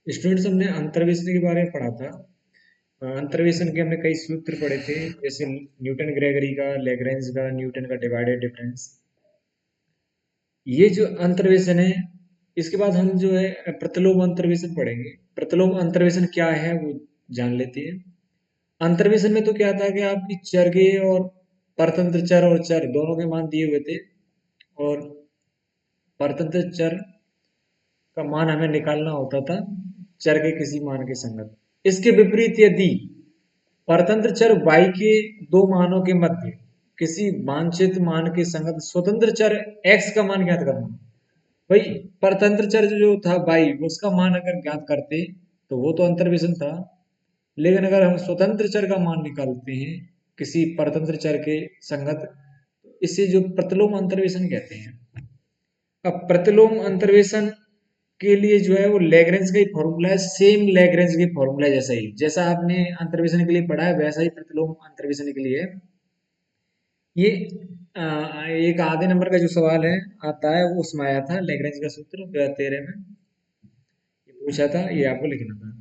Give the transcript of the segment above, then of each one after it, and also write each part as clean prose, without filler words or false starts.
Students, हमने अंतर्वेशन के बारे में पढ़ा था। अंतर्वेशन के हमने कई सूत्र पढ़े थे, जैसे न्यूटन ग्रेगरी का, लैग्रेंज का, न्यूटन का डिवाइडेड डिफरेंस। ये जो अंतर्वेशन है, इसके बाद हम जो है प्रतिलोम अंतर्वेशन पढ़ेंगे। प्रतिलोम अंतर्वेशन क्या है वो जान लेते हैं। अंतर्वेशन में तो क्या था कि आपकी चर के और परतंत्र चर और चर दोनों के मान दिए हुए थे, और परतंत्र चर का मान हमें निकालना होता था चर के किसी मान के संगत। इसके विपरीत यदि परतंत्र चर y के दो मानों के मध्य किसी वांछित मान के संगत स्वतंत्र चर x का मान ज्ञात करना। भाई, परतंत्र चर जो था y, उसका मान अगर ज्ञात करते तो वो तो अंतर्वेशन था। लेकिन अगर हम स्वतंत्र चर का मान निकालते हैं किसी परतंत्र चर के संगत, इसे जो प्रतिलोम अंतर्वेशन कहते हैं। अब प्रतिलोम अंतर्वेशन के लिए जो है वो लैग्रेंज का ही फॉर्मूला है, सेम लैग्रेंज के फॉर्मूला जैसा ही, जैसा आपने अंतर्वेशन के लिए पढ़ा है वैसा ही प्रतिलोम अंतर्वेशन के लिए है। ये एक आधे नंबर का जो सवाल है आता है वो उसमें आया था, लैग्रेंज का सूत्र 2013 में ये पूछा था, ये आपको लिखना था।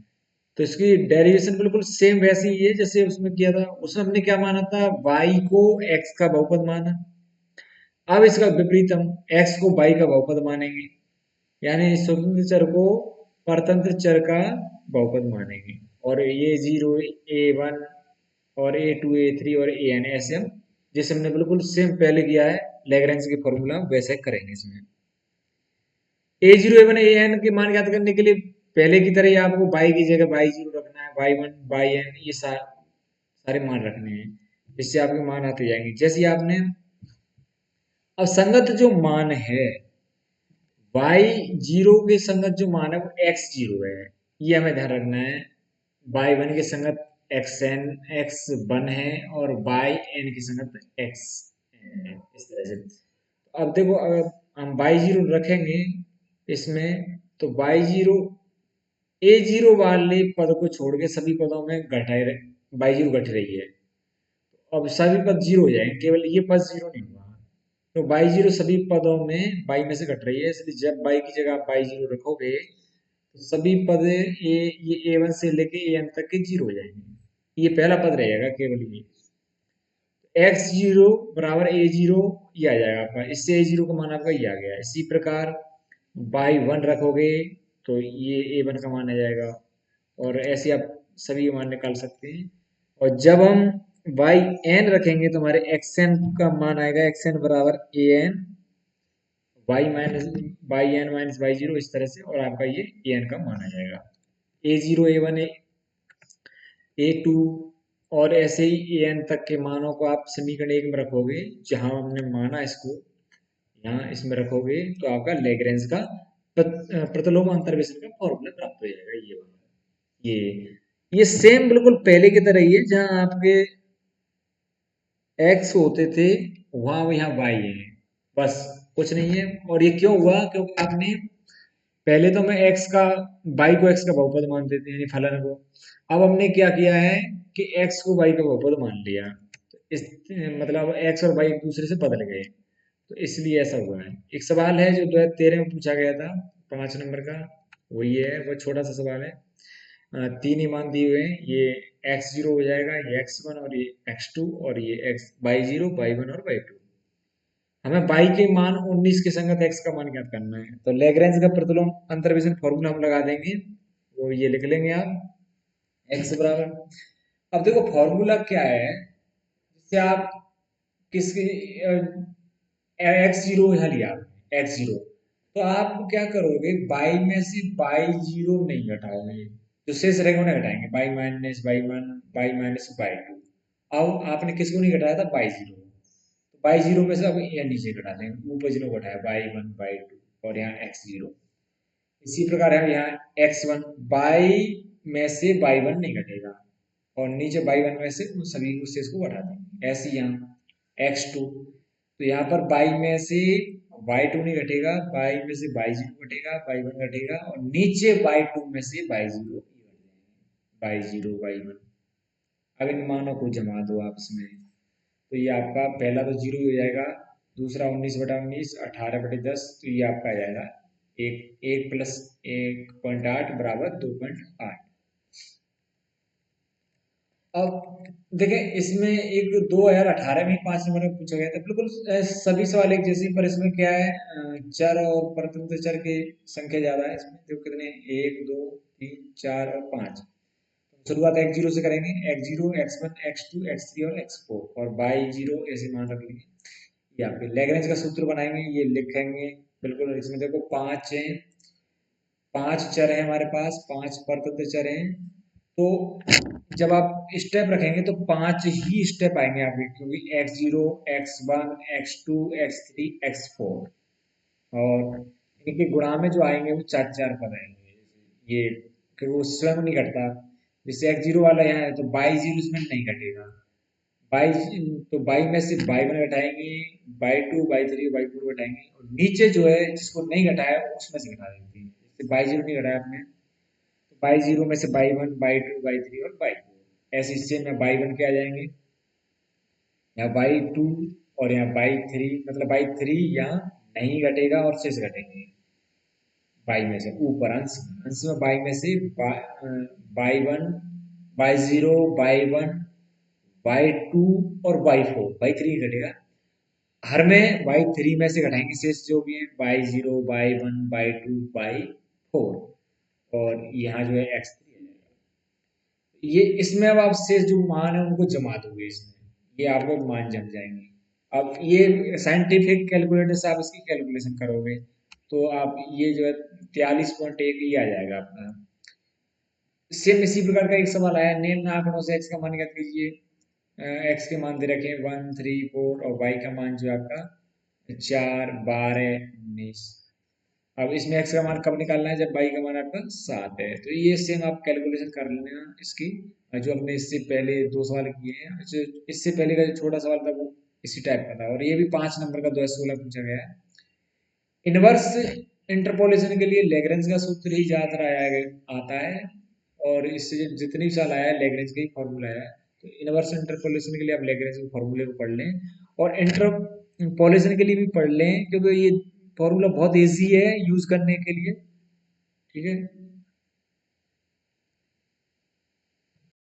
तो इसकी डेरिवेशन बिल्कुल सेम वैसी ही है जैसे उसमें किया था। उसमें हमने क्या माना था, y को x का बहुपद माना। अब इसका विपरीत हम x को y का बहुपद मानेंगे, यानी स्वतंत्र चर को परतंत्र चर का बहुपद मानेंगे। और ये जीरो, a1 और a2, a3 और an ऐसे हम, जैसे हमने बिल्कुल सेम पहले किया है लैग्रेंज के फॉर्मूला, वैसे करेंगे इसमें। a0, a1, an के मान ज्ञात करने के लिए पहले की तरह ही आपको y की जगह y0 रखना है, y1, yn ये सारे मान रखने हैं। इससे आपके मान आते जाएंगे। जैसे आपने अब संगत जो मान है, y0 के संगत जो मान है वो x0 है, ये हमें ध्यान रखना है। y1 के संगत x1 है और yn की संगत xn है, इस तरह से। अब देखो, अगर हम y0 रखेंगे इसमें, तो y0 a0 वाले पद को छोड़ के सभी पदों में घटाए y0 घट रही है। अब सभी पद जीरो हो जाएंगे, केवल ये पद जीरो नहीं हुआ। तो बाई जीरो सभी पदों में बाई में से घट रही है, इसलिए जब बाई की जगह आप बाई जीरो रखोगे तो सभी पद ये A1 से लेके AN तक के जीरो हो जाएंगे। ये पहला पद रहेगा केवल ये। x0 बराबर a0, ये आ जाएगा आपका। इससे a0 का मान आपका ये आ गया। इसी प्रकार बाई 1 रखोगे तो ये A1 का मान आ जाएगा। और ऐसे आप सभी मान निकाल सकते हैं। और जब हम बाई एन रखेंगे तो हमारे एक्स एन का मान आएगा, एक्स एन बराबर A N Y minus by N minus by zero, इस तरह से। और आपका ये ए एन का मान आ जाएगा। a0, a1, a2 और ऐसे ही an तक के मानों को आप समीकरण एक में रखोगे, जहां हमने माना इसको यहाँ इसमें रखोगे, तो आपका लैग्रेंज का प्रतिलोम अंतर्वेशन का फॉर्मूला प्राप्त हो जाएगा। ये वाला, ये सेम बिल्कुल पहले की तरह ही है, जहां आपके एक्स होते थे वहां यहाँ वाई है, बस कुछ नहीं है। और ये क्यों हुआ, क्योंकि आपने पहले तो मैं एक्स का वाई को एक्स का बहुपद मानते थे, यानी फलन को। अब हमने क्या किया है कि एक्स को वाई का बहुपद मान लिया, तो इस मतलब एक्स और वाई एक दूसरे से बदल गए, तो इसलिए ऐसा हुआ है। एक सवाल है जो 2013 में पूछा गया था, 5 नंबर का, वो ये है, वो छोटा सा सवाल है। तीन ही मान दिए हुए हैं, ये x0 हो जाएगा, ये x1 और ये x2 और ये x y0, y1 और y2। हमें y के मान 19 के संगत x का मान ज्ञात करना है, तो लैग्रेंज का प्रतिलोम अंतर्वेशन फॉर्मूला हम लगा देंगे, वो ये लिख लेंगे आप, x बराबर। अब देखो फॉर्मूला क्या है, जिससे आप किसकी x0 यहाँ लिया, x0, तो आप क्या करोगे, बाई में से बाई जीरो नहीं घटाओगे, जो शेष रहेगा उन्हें घटाएंगे, by minus by one, by minus by two. अब आपने किसको नहीं घटाया था, बाई जीरो, तो बाई जीरो में से अब ये नीचे घटा देंगे, ऊपर जीरो घटाया, बाई वन बाई टू और यहाँ एक्स जीरो। इसी प्रकार हम यहाँ एक्स वन, बाई में से बाई वन नहीं घटेगा, और नीचे बाई वन में से उन सभी को शेष को घटा देंगे। ऐसे ही यहाँ एक्स टू, तो यहाँ पर बाई में से बाई टू नहीं घटेगा, बाई में से बाई जीरो घटेगा, बाई वन घटेगा, और नीचे बाई टू में से by zero, by zero by one. अब इन मानों को जमा दो आपस में, तो ये आपका पहला तो जीरो हो जाएगा, दूसरा 19/19, 18/10, तो ये आपका आ जाएगा एक एक प्लस 1.8 बराबर 2.8। अब देखें इसमें एक 2018 में 5 नंबर में पूछा गया था, बिल्कुल सभी सवाल एक जैसे, पर इसमें क्या है, चर और परतंत्र चर की संख्या ज्यादा है इसमें। जो कितने, 1 2 3 4 और 5। शुरुआत एक्स जीरो से करेंगे, x0 x1 x2 x3 और x4, और y0 ऐसे मान रख लेंगे। या फिर लैग्रेंज का सूत्र बनाएंगे, ये लिखेंगे बिल्कुल। इसमें देखो 5 हैं, 5 चर हैं हमारे पास, 5 परतंत्र चर हैं। तो जब आप स्टेप रखेंगे तो 5 ही स्टेप आएंगे आपके, क्योंकि x0 x1 x2 x3 x4, और इनके गुणा में जो आएंगे वो 4 4 पद आएंगे। ये क्योंकि वो स्वयं नहीं घटता। जैसे x0 वाला यहाँ है तो y0 इसमें नहीं घटेगा। बाई, तो बाई में से y1 घटाएंगे, y2 y3 y4 घटाएंगे, और नीचे जो है जिसको नहीं घटाया उसमें से घटा देंगे। जैसे y0 नहीं घटाया आपने, बाई जीरो में से y1 y2 y3 और y4, ऐसे इससे में y1 के आ जाएंगे, यहाँ y2, और यहाँ y3, मतलब y3 यहाँ नहीं घटेगा और शेष घटेंगे y में से ऊपर अंश में। अंश में y में से y1 y0 y1 y2 और y4, y3 घटेगा। हर में y3 में से घटाएंगे शेष जो भी है, y0 y1 y2 y4, और यहाँ जो है x3 है। ये इसमें अब आप शेष जो मान है उनको जमा दोगे इसमें, ये आपको मान जम जाएंगे। अब ये साइंटिफिक कैलकुलेटर से आप इसकी कैलकुलेशन करोगे तो आप ये जो है 43.1 ये आ जाएगा आपका। सेम इसी प्रकार का एक सवाल आया, निम्न आंकड़ों से एक्स का मान ज्ञात कीजिए। एक्स के मान दे रखे 1 3 4, और वाई का मान जो है आपका 4 12 19। अब इसमें एक्स का मान कब निकालना है, जब वाई का मान आपका 7 है। तो ये सेम आप कैलकुलेशन कर लेना इसकी, जो हमने इससे पहले 2 सवाल किए हैं। इससे पहले का जो छोटा सवाल था वो इसी टाइप का था, और ये भी 5 नंबर का 216 पूछा गया है। इनवर्स इंटरपोलेशन के लिए लैग्रेंज का सूत्र ही ज्यादातर आता है, और इससे जितनी भी साल आया है लैग्रेंज का ही फॉर्मूला है। तो इनवर्स इंटरपोलेशन के लिए आप लैग्रेंज के फॉर्मूले को पढ़ लें, और इंटरपोलेशन के लिए भी पढ़ लें, क्योंकि ये फॉर्मूला बहुत इजी है यूज करने के लिए। ठीक है।